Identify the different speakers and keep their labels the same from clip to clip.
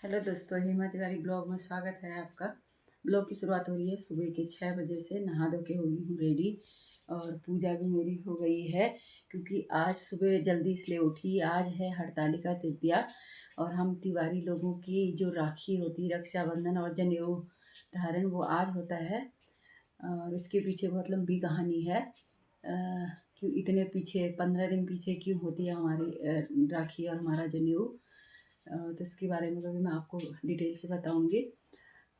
Speaker 1: Hello दोस्तों, Hema Tiwari blog में स्वागत है आपका। ब्लॉग की शुरुआत हो रही है सुबह के 6 बजे से। नहा धो के हो गई हूँ रेडी और पूजा भी मेरी हो गई है क्योंकि आज सुबह जल्दी इसलिए उठी। आज है हरतालिका तृतीया और हम तिवारी लोगों की जो राखी होती है, रक्षाबंधन और जनेऊ धारण, वो आज होता है। और इसके पीछे बहुत लंबी कहानी है। क्यों इतने पीछे 15 दिन पीछे क्यों होती है हमारी राखी और हमारा जनेऊ, तो इसके बारे में भी मैं आपको डिटेल से बताऊंगी।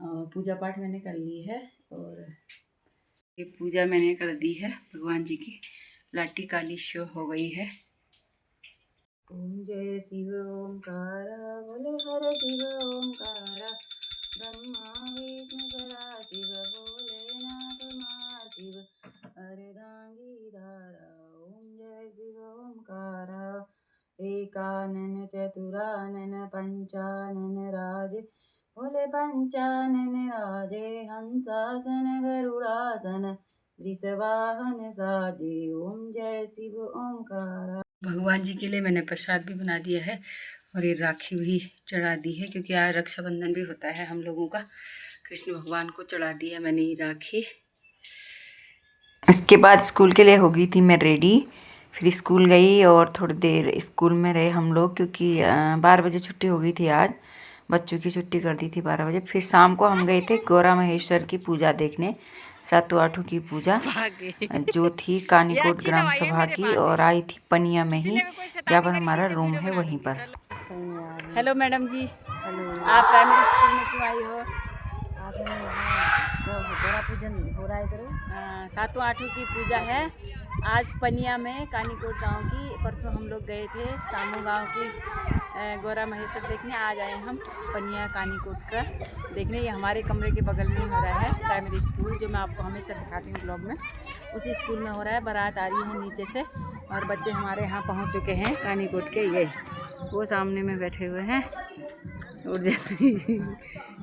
Speaker 1: पूजा पाठ मैंने कर ली है और ये पूजा मैंने कर दी है। भगवान जी की लाटी काली शो हो गई है। ओम जय शिव ओमकारा, बोले हर शिव ओमकारा, ब्रह्मा विष्णु सदाशिव, भोलेनाथ महाशिव, अर्धांगी धारा। ओम जय शिव ओमकारा, एकानन चतुरानन पंचानन राजे, बोले पंचानन राजे, हंसासन गरुड़ासन, वृषवाहन साजे। ओम जय शिव ओमकारा। भगवान जी के लिए मैंने प्रसाद भी बना दिया है और ये राखी भी चढ़ा दी है क्योंकि आज रक्षाबंधन भी होता है हम लोगों का। कृष्ण भगवान को चढ़ा दी है मैंने ये राखी। इसके बाद स्कूल के लिए हो गई थी मैं रेडी। फिर स्कूल गई और थोड़ी देर स्कूल में रहे हम लोग क्योंकि 12 बजे छुट्टी हो गई थी। आज बच्चों की छुट्टी कर दी थी 12 बजे। फिर शाम को हम गए थे गौरा महेश्वर की पूजा देखने, सातों आठों की पूजा जो थी कानीकोट ग्राम सभा की, और आई थी पनिया में ही, जहाँ पर हमारा रूम है वहीं पर। हेलो मैडम जी। हेलो। आप प्राइमरी स्कूल में क्यों आई हो?
Speaker 2: गौरा पूजन हो रहा है इधर।
Speaker 1: सातों आठों की पूजा है आज पनिया में, कानीकोट गांव की। परसों हम लोग गए थे सामू गांव की गौरा महेश्वर देखने। आज आए हम पनिया कानीकोट का देखने। ये हमारे कमरे के बगल में हो रहा है प्राइमरी स्कूल, जो मैं आपको हमेशा दिखाती हूँ ब्लॉग में। उसी स्कूल में हो रहा है। बारात आ रही है नीचे से और बच्चे हमारे यहाँ पहुँच चुके हैं कानीकोट के। ये वो सामने में बैठे हुए हैं और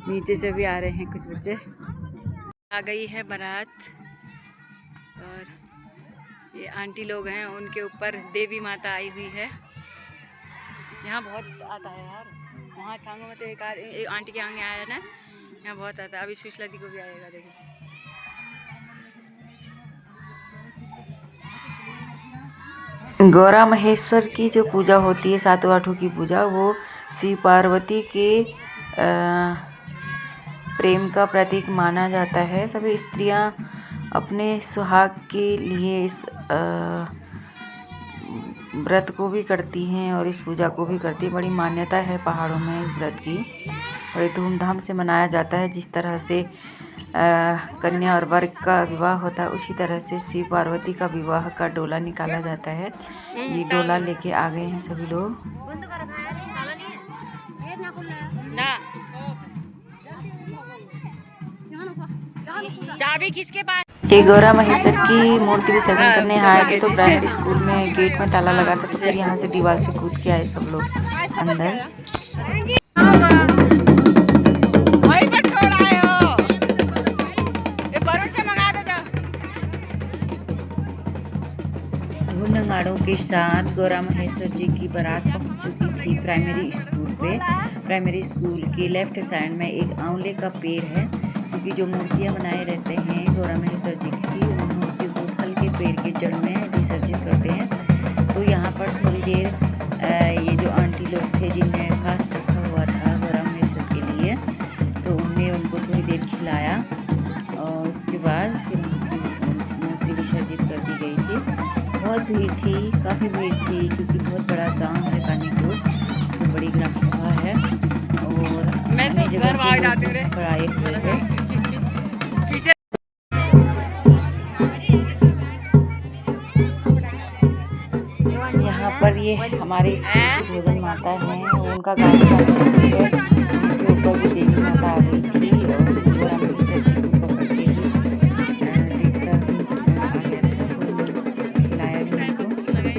Speaker 1: नीचे से भी आ रहे हैं कुछ बच्चे। आ गई है बारात और ये आंटी लोग हैं, उनके ऊपर देवी माता आई हुई है। यहाँ बहुत आता है यार। वहाँ छांगों में तो एक आंटी के आगे आया ना, यहाँ बहुत आता है। अभी सुशीला दी को भी आएगा, देखिए। गौरा महेश्वर की जो पूजा होती है, सातों आठों की पूजा, वो शिव पार्वती के प्रेम का प्रतीक माना जाता है। सभी स्त्रियां अपने सुहाग के लिए इस व्रत को भी करती हैं और इस पूजा को भी करती है। बड़ी मान्यता है पहाड़ों में इस व्रत की, बड़ी धूमधाम से मनाया जाता है। जिस तरह से कन्या और वर का विवाह होता है, उसी तरह से शिव पार्वती का विवाह का डोला निकाला जाता है। ये डोला लेके आ गए हैं सभी लोग। चाबी किसके पास? ये गौरा महेश्वर की मूर्ति विसर्जन करने आए थे तो प्राइमरी स्कूल में गेट में ताला लगा था, तो फिर यहाँ से दीवार से कूद के आए सब लोग अंदर। नगाड़ों के साथ गौरा महेश्वर जी की बारात पहुंच चुकी थी प्राइमरी स्कूल पे। प्राइमरी स्कूल के लेफ्ट साइड में एक आंवले का पेड़ है, क्योंकि जो मूर्तियां बनाए रहते हैं गौरा महेश्वर जी की, उन मूर्तियों को फल के पेड़ के जड़ में विसर्जित करते हैं। तो यहाँ पर थोड़ी देर ये जो आंटी लोग थे जिनने फास्ट रखा हुआ था गौरा महेश्वर के लिए, तो उनने उनको थोड़ी देर खिलाया और उसके बाद फिर मूर्ति विसर्जित कर दी गई थी। बहुत भीड़ थी, काफ़ी भीड़ थी, क्योंकि बहुत बड़ा गांव है कानीकोट, तो बड़ी ग्राम सभा है और अन्य जगह के लोग पर आए हुए थे। यहाँ पर ये हमारे स्कूल की भोजन माता है, उनका गाड़ी है, उनके ऊपर भी देवी माता आ गई थी और गौरा महेश्वर जी को पकड़ के ही देखता आ गया था, खिलाया भी उनको।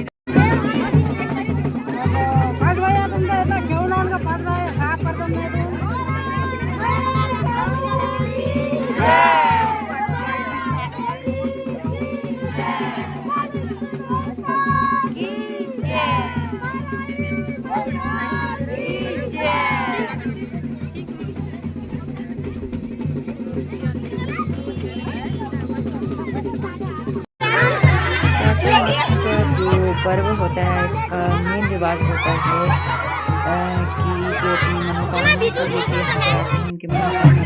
Speaker 1: रिवाज होता है कि जो अपनी मनोकामना को लेके आते हैं, उनके मनोकामना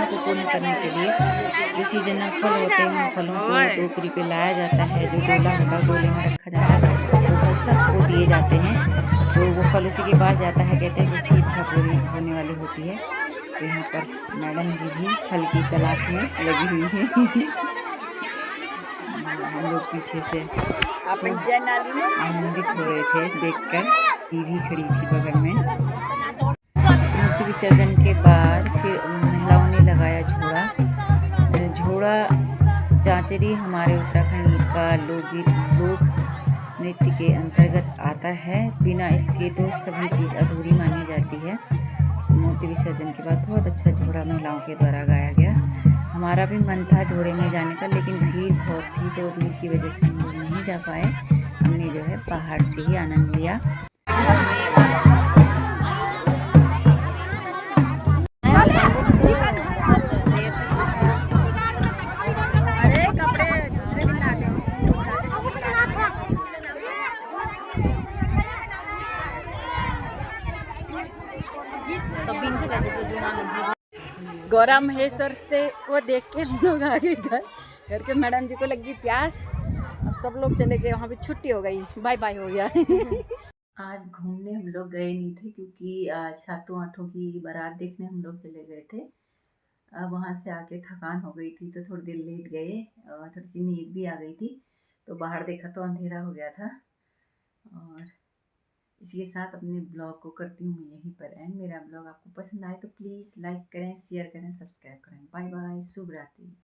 Speaker 1: को पूर्ण करने के लिए जो सीजनल फल होते हैं उन फलों को टोकरी पे लाया जाता है। जो डोला होता है डोले में रखा जाता है, वो फल सबको दिए जाते हैं। तो वो फल उसी के पास जाता है, कहते हैं जिसकी इच्छा पूरी होने वाली होती है। तो यहाँ पर मैडम जी भी फल की तलाश में लगी हुई हैं। हम लोग पीछे से आनंदित हो रहे थे देखकर। दीदी खड़ी थी बगल में। मूर्ति विसर्जन के बाद फिर महिलाओं ने लगाया झोड़ा। झोड़ा चांचरी हमारे उत्तराखंड का लोकगीत लोक नृत्य के अंतर्गत आता है। बिना इसके तो सभी चीज़ अधूरी मानी जाती है। मूर्ति विसर्जन के बाद बहुत अच्छा झोड़ा महिलाओं के द्वारा गाया गया। हमारा भी मन था झोड़े में जाने का, लेकिन भीड़ बहुत थी, तो भीड़ की वजह से हम लोग नहीं जा पाए। हमने जो है पहाड़ से ही आनंद लिया।
Speaker 2: गौरा महेश्वर से को देख के हम लोग आ गए घर के। मैडम जी को लगी प्यास, अब सब लोग चले गए, वहाँ पे छुट्टी हो गई, बाय बाय हो गया।
Speaker 1: आज घूमने हम लोग गए नहीं थे, क्योंकि आज सातों आठों की बारात देखने हम लोग चले गए थे। अब वहाँ से आके थकान हो गई थी, तो थोड़ी देर लेट गए और थोड़ी सी नींद भी आ गई थी। तो बाहर देखा तो अंधेरा हो गया था। और इसी के साथ अपने ब्लॉग को करती हूँ मैं यहीं पर एंड। मेरा ब्लॉग आपको पसंद आए तो प्लीज़ लाइक करें, शेयर करें, सब्सक्राइब करें। बाय बाय, शुभ रात्रि।